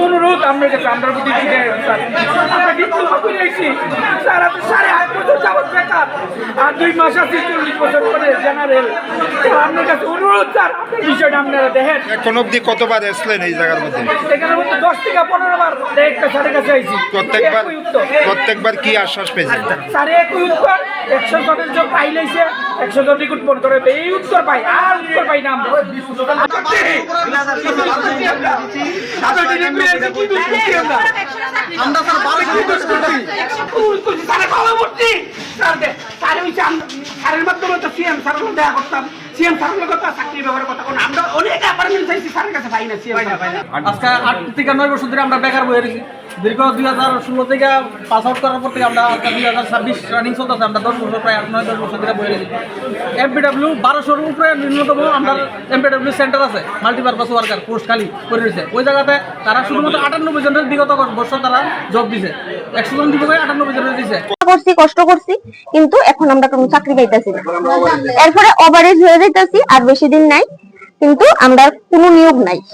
অনুরোধ আপনার কাছে আমরা প্রতি আমরা কিন্তু স্যার আপনি 8.5 বছর যাবত বেকার আর 2 মাস আছে 40 বছর পরে জেনারেল। আপনার কাছে অনুরোধ স্যার বিষয়টা আপনারা দেখেন। এখন অবধি কতবার এসলেন এই জায়গার মধ্যে? এখানের মধ্যে 10 থেকে 15 বার একটা স্যারের কাছে আইছি। প্রত্যেকবার কি আশ্বাস পেয়েছেন? স্যারে একই উত্তর 100 জনের জন্য পাইলেছে 100 জন রিক্রুট বন্ধ করে এই উত্তর পাই আর উত্তর পাই না আমরা। আমরা স্যার ভালো কি করছি স্যার ভালো করছি স্যার দে স্যার ওই স্যারের মাধ্যমে তো সিএম স্যারের মধ্যে দেখা করতাম সিএম স্যারের কথা চাকরি ব্যবহার কথা কোন আমরা অনেক অ্যাপার্টমেন্ট চাইছি স্যারের কাছে পাই না সিএম পাই না। আজকে 8 থেকে 9 বছর ধরে আমরা বেকার বসে রয়েছি। দীর্ঘ 2016 থেকে পাস আউট করার পর থেকে আমরা 2026 রানিং চলতেছে। আমরা 10 বছর প্রায় 8-9 বছর ধরে বসে রয়েছি। এমপিডব্লিউ 1200-এর উপরে ন্যূনতম আমরা এমপিডব্লিউ সেন্টার আছে, মাল্টিপারপাস ওয়ার্কার পোস্ট খালি করে রয়েছে। ওই জায়গাতে তারা শুধুমাত্র 98 জনের বিগত বছর তারা জব দিছে, 100 জন দিব 98 জনের দিছে। কষ্ট করছি কিন্তু এখন আমরা কোনো চাকরি পাইতেছি না। এরপরে ওভারেজ হয়ে যাইতেছি আর বেশি দিন নাই কিন্তু আমরা কোনো নিয়োগ নাই।